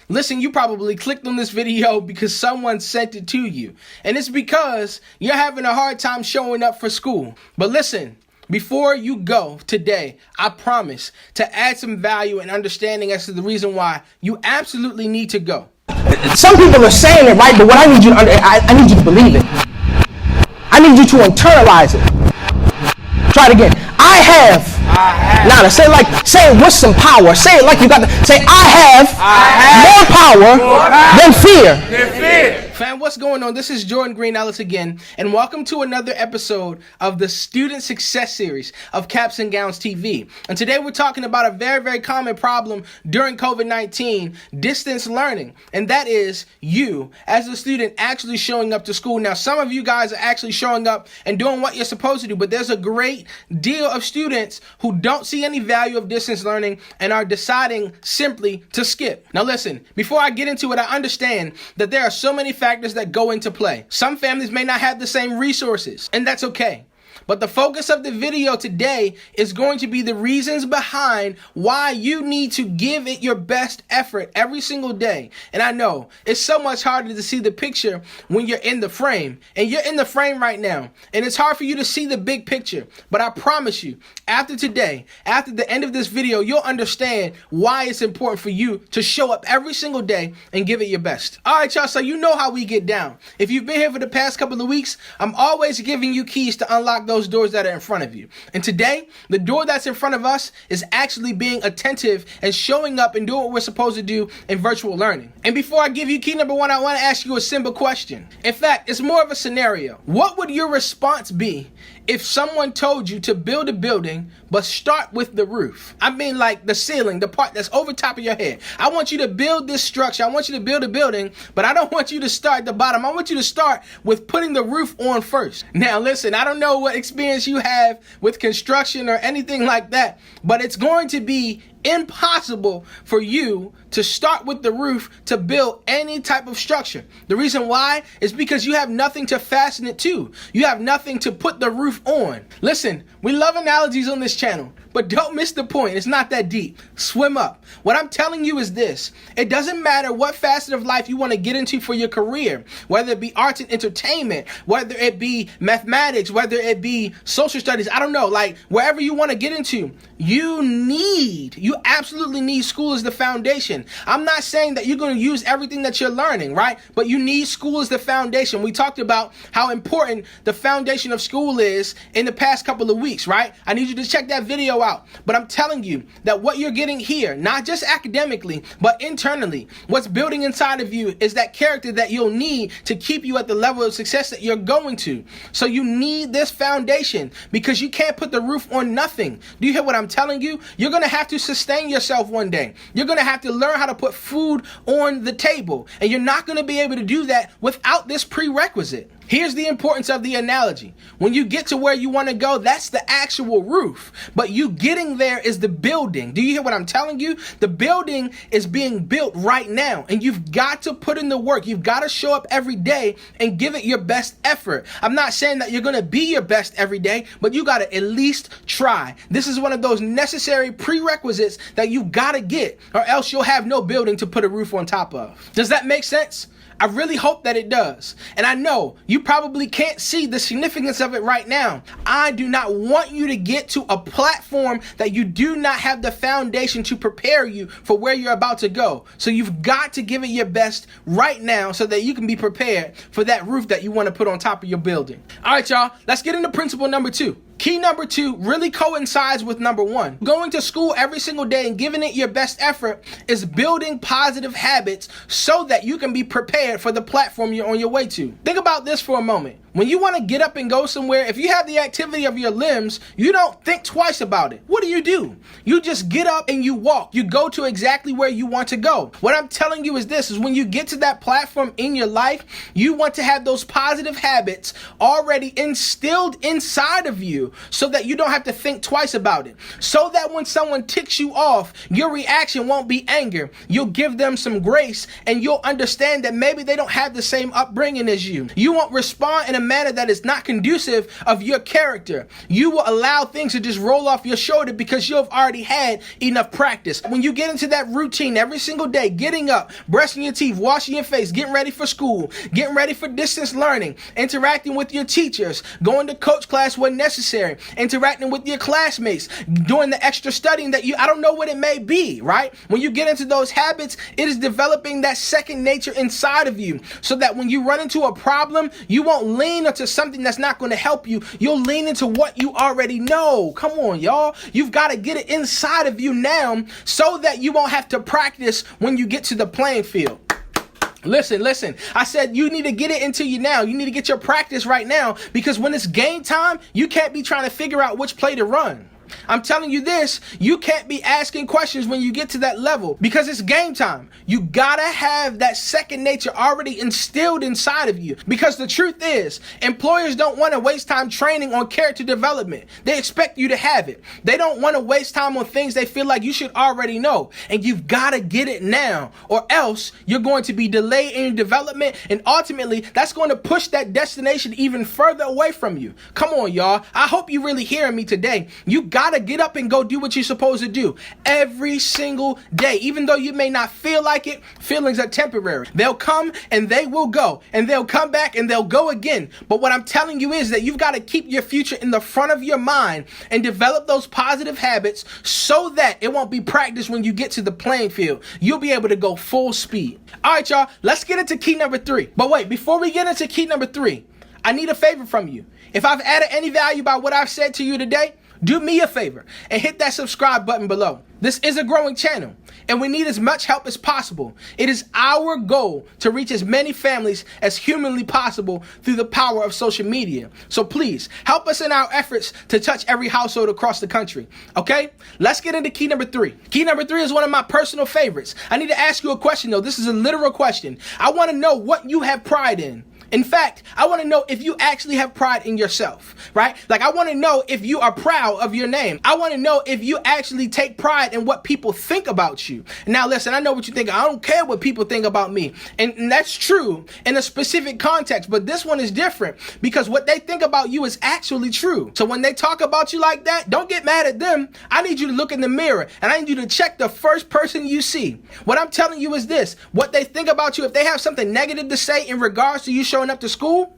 Listen, you probably clicked on this video because someone sent it to you. And it's because you're having a hard time showing up for school. But listen, before you go today, I promise to add some value and understanding as to the reason why you absolutely need to go. Some people are saying it, right? But what I need you to I need you to believe it. I need you to internalize it. Try it again. I have. Now, say it with some power. Say it like you got to say, I have more power than fear. Fam, what's going on? This is Jordan Green-Ellis again, and welcome to another episode of the Student Success Series of Caps&GownsTV. And today we're talking about a very, very common problem during COVID-19, distance learning. And that is you, as a student, actually showing up to school. Now, some of you guys are actually showing up and doing what you're supposed to do, but there's a great deal of students who don't see any value of distance learning and are deciding simply to skip. Now, listen, before I get into it, I understand that there are so many factors that go into play. Some families may not have the same resources, and that's okay. But the focus of the video today is going to be the reasons behind why you need to give it your best effort every single day. And I know it's so much harder to see the picture when you're in the frame. And you're in the frame right now. And it's hard for you to see the big picture. But I promise you, after today, after the end of this video, you'll understand why it's important for you to show up every single day and give it your best. All right, y'all, so you know how we get down. If you've been here for the past couple of weeks, I'm always giving you keys to unlock those doors that are in front of you. And today, the door that's in front of us is actually being attentive and showing up and doing what we're supposed to do in virtual learning. And before I give you key number one, I want to ask you a simple question. In fact, it's more of a scenario. What would your response be if someone told you to build a building, but start with the roof? I mean, like the ceiling, the part that's over top of your head. I want you to build this structure. I want you to build a building, but I don't want you to start at the bottom. I want you to start with putting the roof on first. Now, listen, I don't know what experience you have with construction or anything like that, but it's going to be impossible for you to start with the roof to build any type of structure. The reason why is because you have nothing to fasten it to. You have nothing to put the roof on. Listen, we love analogies on this channel, but don't miss the point. It's not that deep. Swim up. What I'm telling you is this. It doesn't matter what facet of life you want to get into for your career, whether it be arts and entertainment, whether it be mathematics, whether it be social studies, I don't know, like wherever you want to get into, you absolutely need school as the foundation. I'm not saying that you're going to use everything that you're learning, right? But you need school as the foundation. We talked about how important the foundation of school is in the past couple of weeks, right? I need you to check that video out. But I'm telling you that what you're getting here, not just academically, but internally, what's building inside of you is that character that you'll need to keep you at the level of success that you're going to. So you need this foundation because you can't put the roof on nothing. Do you hear what I'm telling you? You're going to have to sustain yourself one day. You're going to have to learn how to put food on the table. And you're not going to be able to do that without this prerequisite. Here's the importance of the analogy. When you get to where you want to go, that's the actual roof. But you getting there is the building. Do you hear what I'm telling you? The building is being built right now. And you've got to put in the work. You've got to show up every day and give it your best effort. I'm not saying that you're going to be your best every day, but you got to at least try. This is one of those necessary prerequisites that you got to get, or else you'll have no building to put a roof on top of. Does that make sense? I really hope that it does. And I know you probably can't see the significance of it right now. I do not want you to get to a platform that you do not have the foundation to prepare you for where you're about to go. So you've got to give it your best right now so that you can be prepared for that roof that you want to put on top of your building. All right, y'all, let's get into principle number 2. Key number 2 really coincides with number 1. Going to school every single day and giving it your best effort is building positive habits so that you can be prepared for the platform you're on your way to. Think about this for a moment. When you want to get up and go somewhere, if you have the activity of your limbs, you don't think twice about it. What do? You just get up and you walk. You go to exactly where you want to go. What I'm telling you is this, is when you get to that platform in your life, you want to have those positive habits already instilled inside of you so that you don't have to think twice about it. So that when someone ticks you off, your reaction won't be anger. You'll give them some grace and you'll understand that maybe they don't have the same upbringing as you. You won't respond in a manner that is not conducive of your character, you will allow things to just roll off your shoulder because you have already had enough practice. When you get into that routine every single day, getting up, brushing your teeth, washing your face, getting ready for school, getting ready for distance learning, interacting with your teachers, going to coach class when necessary, interacting with your classmates, doing the extra studying that I don't know what it may be, right? When you get into those habits, it is developing that second nature inside of you so that when you run into a problem, you won't lean into something that's not going to help you. You'll lean into what you already know. Come on, y'all. You've got to get it inside of you now so that you won't have to practice when you get to the playing field. Listen. I said you need to get it into you now. You need to get your practice right now because when it's game time, you can't be trying to figure out which play to run. I'm telling you this, you can't be asking questions when you get to that level because it's game time. You gotta have that second nature already instilled inside of you because the truth is, employers don't want to waste time training on character development. They expect you to have it. They don't want to waste time on things they feel like you should already know. And you've gotta get it now or else you're going to be delayed in your development and ultimately that's going to push that destination even further away from you. Come on, y'all. I hope you're really hearing me today. You gotta get up and go do what you're supposed to do every single day. Even though you may not feel like it, feelings are temporary. They'll come and they will go and they'll come back and they'll go again. But what I'm telling you is that you've got to keep your future in the front of your mind and develop those positive habits so that it won't be practiced when you get to the playing field. You'll be able to go full speed. All right, y'all, let's get into key number 3. But wait, before we get into key number 3, I need a favor from you. If I've added any value by what I've said to you today, do me a favor and hit that subscribe button below. This is a growing channel and we need as much help as possible. It is our goal to reach as many families as humanly possible through the power of social media. So please help us in our efforts to touch every household across the country. Okay, let's get into key number 3. Key number 3 is one of my personal favorites. I need to ask you a question though. This is a literal question. I want to know what you have pride in. In fact, I want to know if you actually have pride in yourself, right? Like, I want to know if you are proud of your name. I want to know if you actually take pride in what people think about you. Now, listen, I know what you think. I don't care what people think about me. And that's true in a specific context, but this one is different because what they think about you is actually true. So when they talk about you like that, don't get mad at them. I need you to look in the mirror and I need you to check the first person you see. What I'm telling you is this: what they think about you, if they have something negative to say in regards to you showing up to school,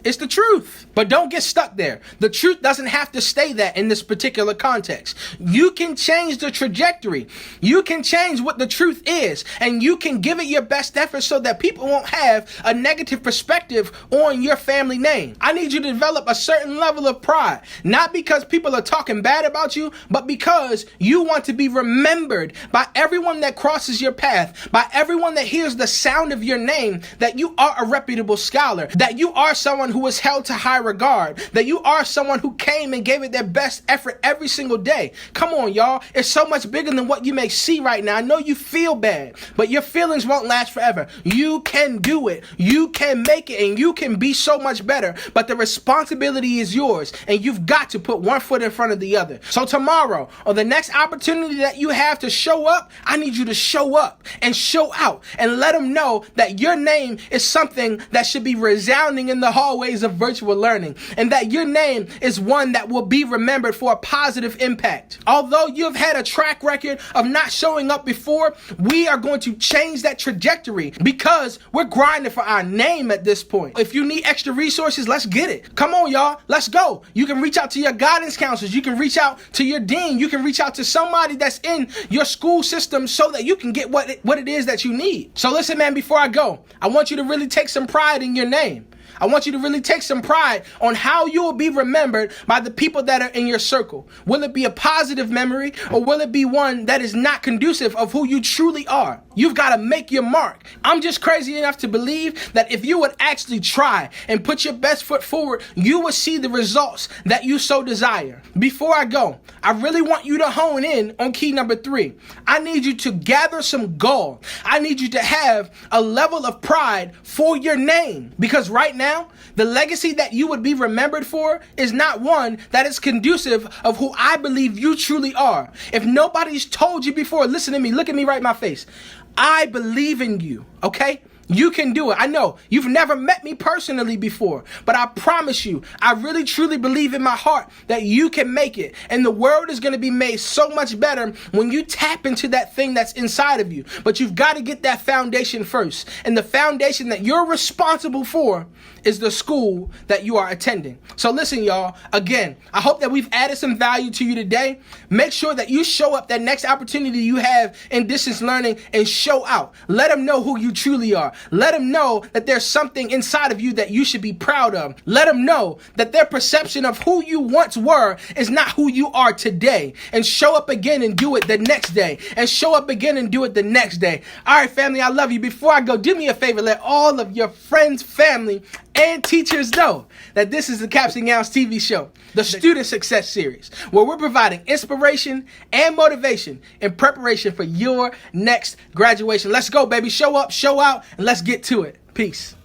it's the truth. But don't get stuck there. The truth doesn't have to stay that in this particular context. You can change the trajectory. You can change what the truth is, and you can give it your best effort so that people won't have a negative perspective on your family name. I need you to develop a certain level of pride, not because people are talking bad about you, but because you want to be remembered by everyone that crosses your path, by everyone that hears the sound of your name, that you are a reputable scholar, that you are someone who is held to high regard, that you are someone who came and gave it their best effort every single day. Come on, y'all. It's so much bigger than what you may see right now. I know you feel bad, but your feelings won't last forever. You can do it. You can make it, and you can be so much better, but the responsibility is yours, and you've got to put one foot in front of the other. So tomorrow, or the next opportunity that you have to show up, I need you to show up and show out and let them know that your name is something that should be resounding in the hallways of virtual learning, and that your name is one that will be remembered for a positive impact. Although you've had a track record of not showing up before, we are going to change that trajectory because we're grinding for our name at this point. If you need extra resources, let's get it. Come on, y'all. Let's go. You can reach out to your guidance counselors. You can reach out to your dean. You can reach out to somebody that's in your school system so that you can get what it is that you need. So listen, man, before I go, I want you to really take some pride in your name. I want you to really take some pride on how you will be remembered by the people that are in your circle. Will it be a positive memory, or will it be one that is not conducive of who you truly are? You've got to make your mark. I'm just crazy enough to believe that if you would actually try and put your best foot forward, you will see the results that you so desire. Before I go, I really want you to hone in on key number 3. I need you to gather some gall. I need you to have a level of pride for your name, because right now, the legacy that you would be remembered for is not one that is conducive of who I believe you truly are. If nobody's told you before, listen to me, look at me right in my face. I believe in you, okay? You can do it. I know you've never met me personally before, but I promise you, I really truly believe in my heart that you can make it. And the world is going to be made so much better when you tap into that thing that's inside of you. But you've got to get that foundation first. And the foundation that you're responsible for is the school that you are attending. So listen, y'all, again, I hope that we've added some value to you today. Make sure that you show up that next opportunity you have in distance learning and show out. Let them know who you truly are. Let them know that there's something inside of you that you should be proud of. Let them know that their perception of who you once were is not who you are today. And show up again and do it the next day. And show up again and do it the next day. All right, family, I love you. Before I go, do me a favor. Let all of your friends, family, and teachers know that this is the Caps and Gowns TV show, the Student Success Series, where we're providing inspiration and motivation in preparation for your next graduation. Let's go, baby. Show up, show out, and let's get to it. Peace.